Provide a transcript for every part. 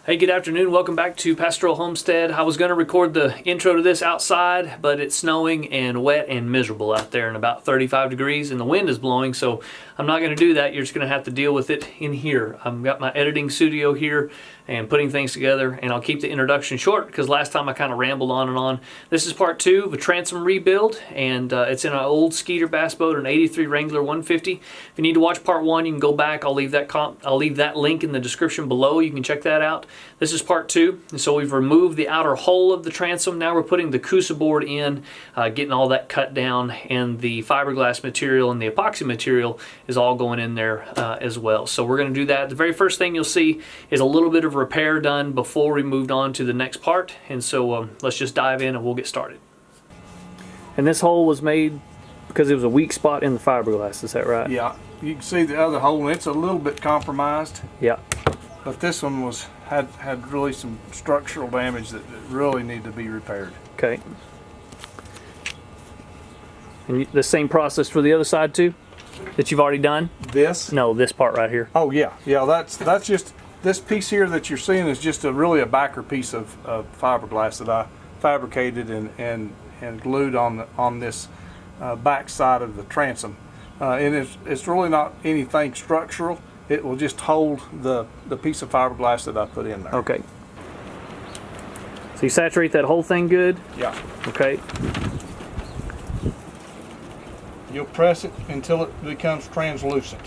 Hey, good afternoon. Welcome back to Pastoral Homestead. I was going to record the intro to this outside, but it's snowing and wet and miserable out there and about 35 degrees and the wind is blowing, so I'm not going to do that. You're just going to have to deal with it in here. I've got my editing studio here and putting things together, and I'll keep the introduction short because last time I kind of rambled on and on. This is part 2 of a transom rebuild, and it's in an old Skeeter bass boat, an 83 Wrangler 150. If you need to watch part 1, you can go back. I'll leave that link in the description below. You can check that out. This is part 2, and so we've removed the outer hull of the transom. Now we're putting the Coosa board in, getting all that cut down, and the fiberglass material and the epoxy material is all going in there as well. So we're going to do that. The very first thing you'll see is a little bit of repair done before we moved on to the next part, and so let's just dive in and we'll get started. And this hole was made because it was a weak spot in the fiberglass, is that right? Yeah, you can see the other hole, and it's a little bit compromised. Yeah. But this one had really some structural damage that really need to be repaired. Okay. And the same process for the other side too, that you've already done? This? No, this part right here. Oh yeah, that's just, this piece here that you're seeing is just really a backer piece of fiberglass that I fabricated and glued on this back side of the transom. And it's really not anything structural. It will just hold the piece of fiberglass that I put in there. Okay. So you saturate that whole thing good? Yeah. Okay. You'll press it until it becomes translucent.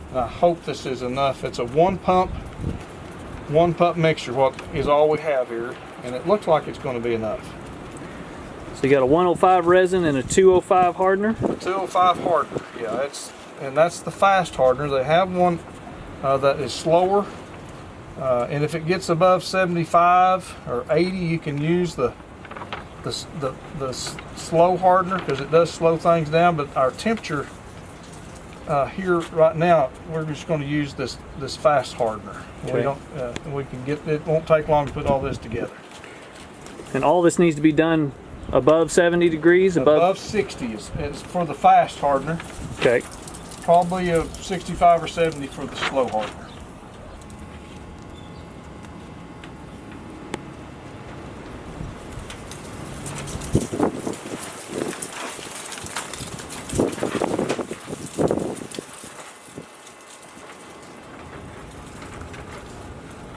And I hope this is enough. It's a one pump mixture, what is all we have here, and it looks like it's going to be enough. So you got a 105 resin and a 205 hardener? 205 hardener, yeah, that's the fast hardener. They have one that is slower, and if it gets above 75 or 80, you can use the slow hardener because it does slow things down. But our temperature here right now, we're just going to use this fast hardener. Okay. We can get it. Won't take long to put all this together. And all this needs to be done above 70 degrees? Above 60 is for the fast hardener. Okay. Probably a 65 or 70 for the slow hardener.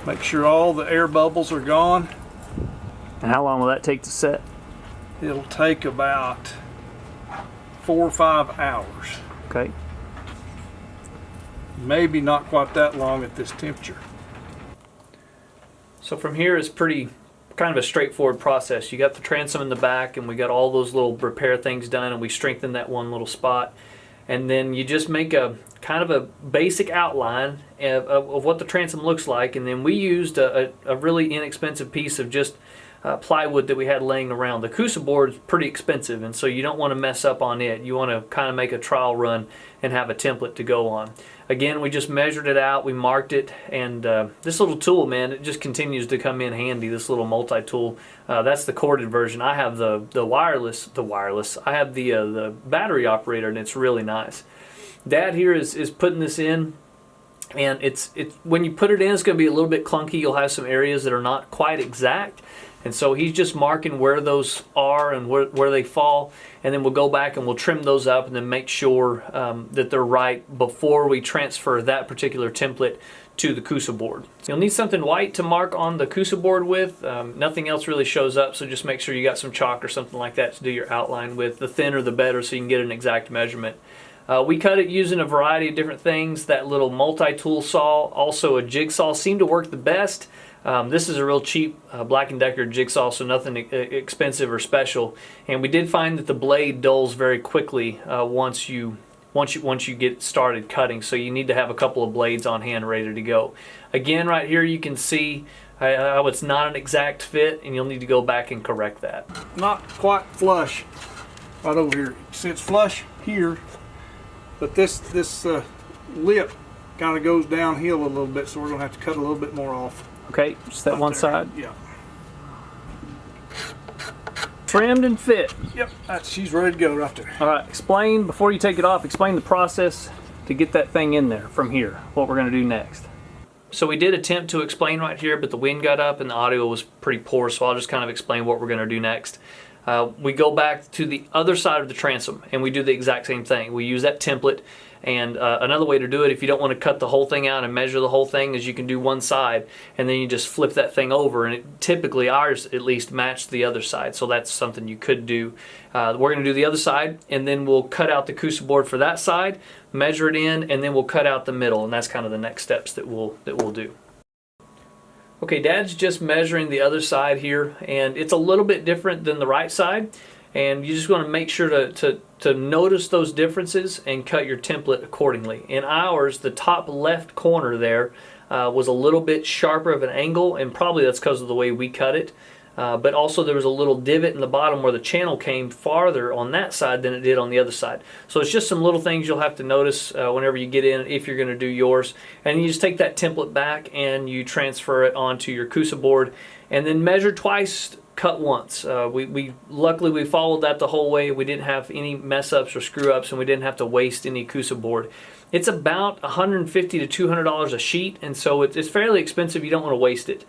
Make sure all the air bubbles are gone. And how long will that take to set? It'll take about 4 or 5 hours. Okay. Maybe not quite that long at this temperature. So from here it's pretty kind of a straightforward process. You got the transom in the back and we got all those little repair things done, and we strengthened that one little spot. And then you just make a kind of a basic outline of what the transom looks like, and then we used a really inexpensive piece of just plywood that we had laying around. The Coosa board is pretty expensive, and so you don't want to mess up on it. You want to kind of make a trial run and have a template to go on. Again, we just measured it out, we marked it, and this little tool, man, it just continues to come in handy, this little multi-tool. That's the corded version. I have the wireless. I have the battery operator, and it's really nice. Dad here is putting this in, and it's when you put it in, it's going to be a little bit clunky. You'll have some areas that are not quite exact. And so he's just marking where those are and where they fall, and then we'll go back and we'll trim those up and then make sure that they're right before we transfer that particular template to the Coosa board. So you'll need something white to mark on the Coosa board with. Nothing else really shows up, so just make sure you got some chalk or something like that to do your outline with. The thinner the better, so you can get an exact measurement. We cut it using a variety of different things. That little multi-tool saw, also a jigsaw, seemed to work the best. This is a real cheap Black & Decker jigsaw, so nothing expensive or special. And we did find that the blade dulls very quickly once you get started cutting. So you need to have a couple of blades on hand ready to go. Again, right here you can see how it's not an exact fit, and you'll need to go back and correct that. Not quite flush right over here. See, it's flush here, but this lip kind of goes downhill a little bit, so we're going to have to cut a little bit more off. Okay, just that one side. Yeah. Trimmed and fit. Yep, she's ready to go right there. All right, explain, before you take it off, explain the process to get that thing in there from here, what we're going to do next. So we did attempt to explain right here, but the wind got up and the audio was pretty poor, so I'll just kind of explain what we're going to do next. We go back to the other side of the transom and we do the exact same thing. We use that template, and another way to do it, if you don't want to cut the whole thing out and measure the whole thing, is you can do one side and then you just flip that thing over, and it, typically ours at least matched the other side, so that's something you could do. We're going to do the other side, and then we'll cut out the Coosa board for that side, measure it in, and then we'll cut out the middle, and that's kind of the next steps that we'll do. Okay, Dad's just measuring the other side here, and it's a little bit different than the right side, and you just want to make sure to notice those differences and cut your template accordingly. In ours, the top left corner there was a little bit sharper of an angle, and probably that's because of the way we cut it. But also there was a little divot in the bottom where the channel came farther on that side than it did on the other side. So it's just some little things you'll have to notice whenever you get in, if you're going to do yours. And you just take that template back and you transfer it onto your Coosa board, and then measure twice, cut once. Luckily we followed that the whole way. We didn't have any mess ups or screw ups, and we didn't have to waste any Coosa board. It's about $150 to $200 a sheet, and so it's fairly expensive. You don't want to waste it.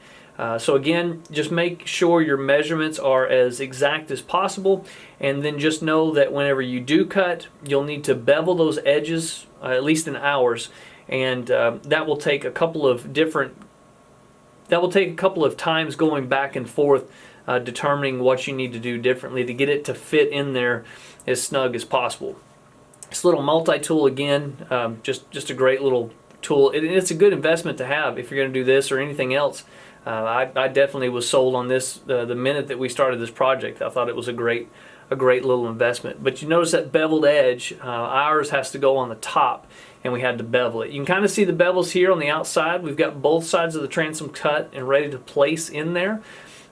So again, just make sure your measurements are as exact as possible, and then just know that whenever you do cut, you'll need to bevel those edges, at least in ours, and that will take a couple of times going back and forth, determining what you need to do differently to get it to fit in there as snug as possible. This little multi-tool, again, just a great little tool. It's a good investment to have if you're going to do this or anything else. I definitely was sold on this the minute that we started this project. I thought it was a great little investment. But you notice that beveled edge, ours has to go on the top, and we had to bevel it. You can kind of see the bevels here on the outside. We've got both sides of the transom cut and ready to place in there.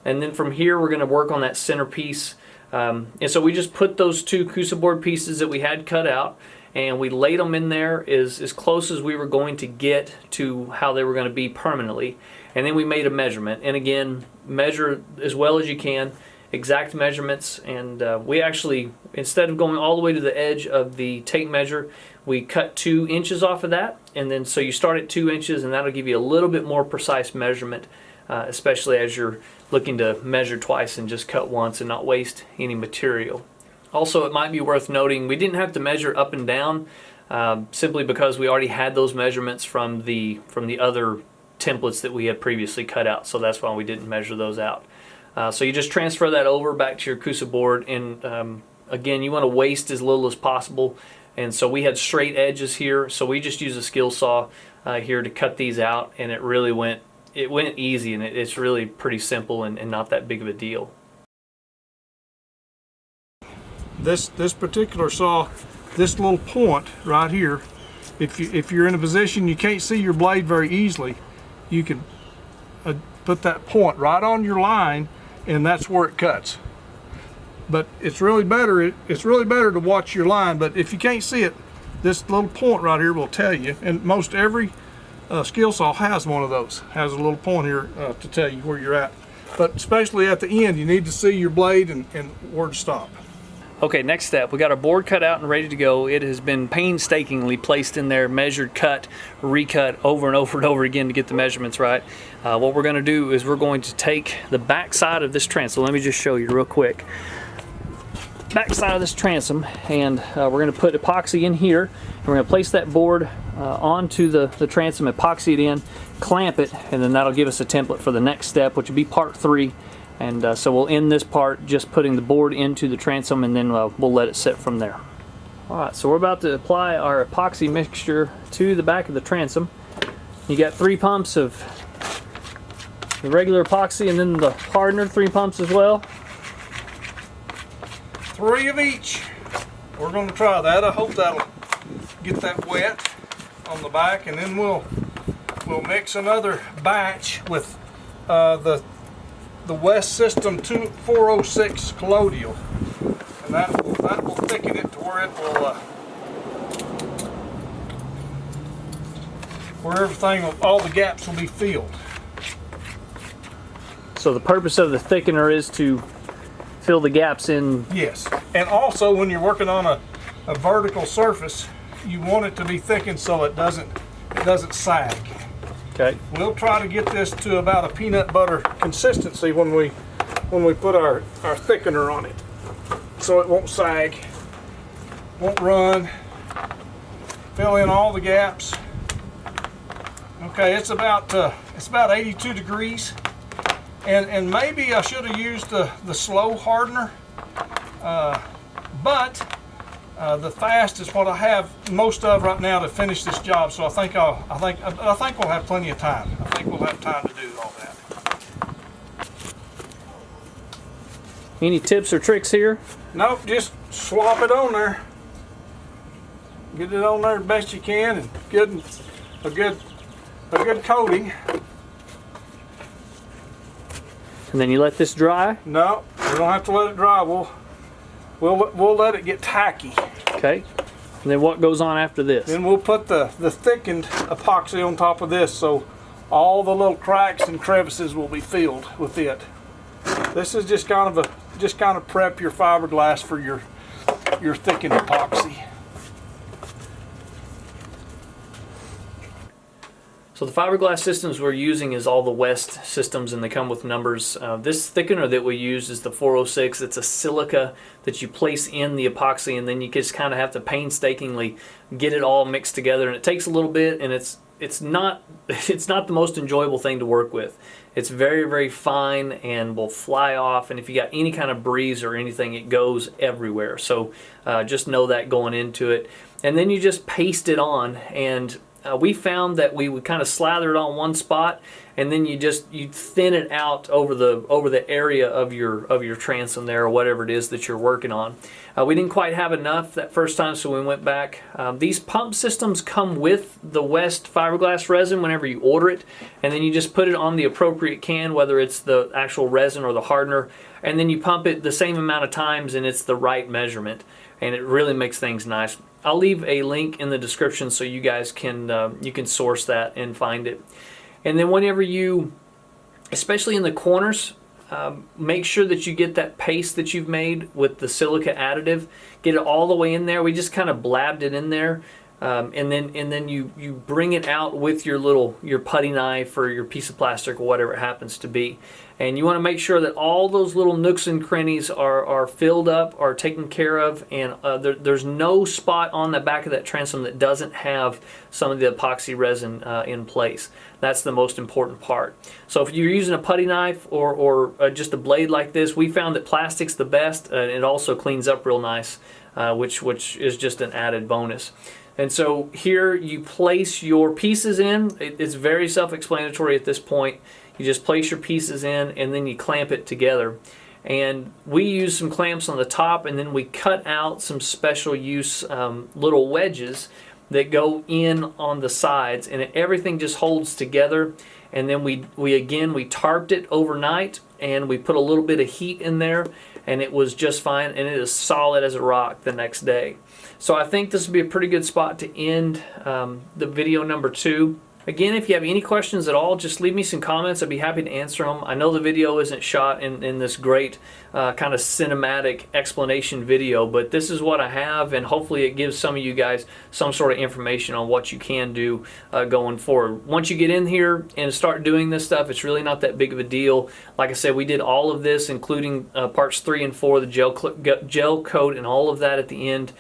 And then from here we're going to work on that center piece. And so we just put those two Coosa board pieces that we had cut out, and we laid them in there as close as we were going to get to how they were going to be permanently. And then we made a measurement, and again, measure as well as you can, exact measurements. And we actually, instead of going all the way to the edge of the tape measure, we cut 2 inches off of that, and then so you start at 2 inches, and that'll give you a little bit more precise measurement, especially as you're looking to measure twice and just cut once and not waste any material. Also, it might be worth noting we didn't have to measure up and down, simply because we already had those measurements from the other templates that we had previously cut out, so that's why we didn't measure those out. So you just transfer that over back to your Coosa board, and again, you want to waste as little as possible. And so we had straight edges here, so we just used a skill saw here to cut these out, and it went easy, and it's really pretty simple and not that big of a deal. This particular saw, this little point right here, if you're in a position you can't see your blade very easily, you can put that point right on your line, and that's where it cuts. But it's really better to watch your line. But if you can't see it, this little point right here will tell you, and most every skill saw has one of those, has a little point here to tell you where you're at. But especially at the end, you need to see your blade and where to stop. Okay, next step, we got our board cut out and ready to go. It has been painstakingly placed in there, measured, cut, recut over and over and over again to get the measurements right. What we're going to do is we're going to take the back side of this transom. Let me just show you real quick. Back side of this transom, and we're going to put epoxy in here, and we're going to place that board onto the transom, epoxy it in, clamp it, and then that'll give us a template for the next step, which will be part 3. And so we'll end this part just putting the board into the transom, and then we'll let it sit from there. Alright, so we're about to apply our epoxy mixture to the back of the transom. You got 3 pumps of the regular epoxy, and then the hardener, 3 pumps as well. 3 of each. We're going to try that. I hope that'll get that wet on the back, and then we'll mix another batch with the West System 406 Colloidal, and that will thicken it to where it will all the gaps will be filled. So the purpose of the thickener is to fill the gaps in. Yes, and also when you're working on a vertical surface, you want it to be thickened so it doesn't sag. Okay. We'll try to get this to about a peanut butter consistency when we put our thickener on it, so it won't sag, won't run. Fill in all the gaps. Okay, it's about 82 degrees, and maybe I should have used the slow hardener, but the fast is what I have most of right now to finish this job. So I think we'll have plenty of time. I think we'll have time to do all that. Any tips or tricks here? Nope, just swap it on there. Get it on there the best you can, and a good coating. And then you let this dry? No, we don't have to let it dry. We'll let it get tacky. Okay. And then what goes on after this? Then we'll put the thickened epoxy on top of this, so all the little cracks and crevices will be filled with it. This is just kind of prep your fiberglass for your thickened epoxy. So the fiberglass systems we're using is all the West systems, and they come with numbers. This thickener that we use is the 406. It's a silica that you place in the epoxy, and then you just kind of have to painstakingly get it all mixed together. And it takes a little bit, and it's not the most enjoyable thing to work with. It's very, very fine and will fly off, and if you got any kind of breeze or anything, it goes everywhere. So just know that going into it. And then you just paste it on, and we found that we would kind of slather it on one spot, and then you thin it out over the area of your transom there, or whatever it is that you're working on. We didn't quite have enough that first time, so we went back. These pump systems come with the West fiberglass resin whenever you order it, and then you just put it on the appropriate can, whether it's the actual resin or the hardener, and then you pump it the same amount of times, and it's the right measurement, and it really makes things nice. I'll leave a link in the description so you guys can source that and find it. And then whenever you, especially in the corners, make sure that you get that paste that you've made with the silica additive. Get it all the way in there. We just kind of blabbed it in there, and then you bring it out with your putty knife or your piece of plastic or whatever it happens to be. And you want to make sure that all those little nooks and crannies are filled up, are taken care of, and there's no spot on the back of that transom that doesn't have some of the epoxy resin in place. That's the most important part. So if you're using a putty knife or just a blade like this, we found that plastic's the best. It also cleans up real nice, which is just an added bonus. And so here you place your pieces in. It's very self-explanatory at this point. You just place your pieces in, and then you clamp it together. And we use some clamps on the top, and then we cut out some special use little wedges that go in on the sides, and everything just holds together. And then we tarped it overnight, and we put a little bit of heat in there, and it was just fine, and it is solid as a rock the next day. So I think this would be a pretty good spot to end the video number 2. Again, if you have any questions at all, just leave me some comments. I'd be happy to answer them. I know the video isn't shot in this great kind of cinematic explanation video, but this is what I have, and hopefully it gives some of you guys some sort of information on what you can do going forward. Once you get in here and start doing this stuff, it's really not that big of a deal. Like I said, we did all of this, including parts 3 and 4, the gel coat and all of that at the end.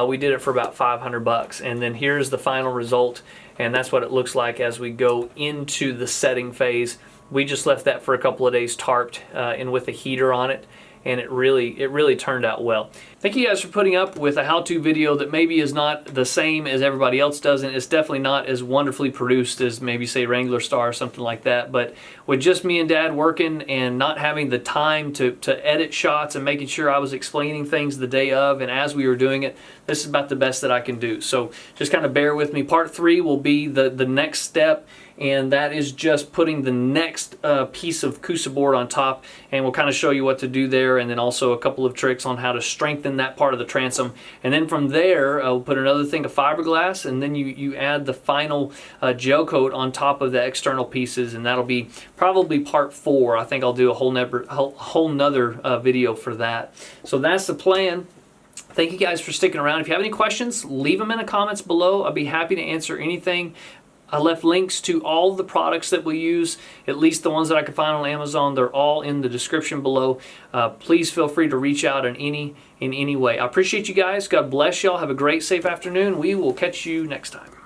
We did it for about $500, and then here's the final result. And that's what it looks like as we go into the setting phase. We just left that for a couple of days tarped and with a heater on it, and it really turned out well. Thank you guys for putting up with a how-to video that maybe is not the same as everybody else does, and it's definitely not as wonderfully produced as maybe say Wrangler Star or something like that. But with just me and Dad working and not having the time to edit shots and making sure I was explaining things the day of and as we were doing it, this is about the best that I can do. So just kind of bear with me. Part 3 will be the next step, and that is just putting the next piece of Kusa board on top, and we'll kind of show you what to do there, and then also a couple of tricks on how to strengthen that part of the transom. And then from there, we'll put another thing of fiberglass, and then you add the final gel coat on top of the external pieces, and that'll be probably part 4. I think I'll do a whole nother video for that. So that's the plan. Thank you guys for sticking around. If you have any questions, leave them in the comments below. I'll be happy to answer anything. I left links to all the products that we use, at least the ones that I could find on Amazon. They're all in the description below. Please feel free to reach out in any way. I appreciate you guys. God bless y'all. Have a great, safe afternoon. We will catch you next time.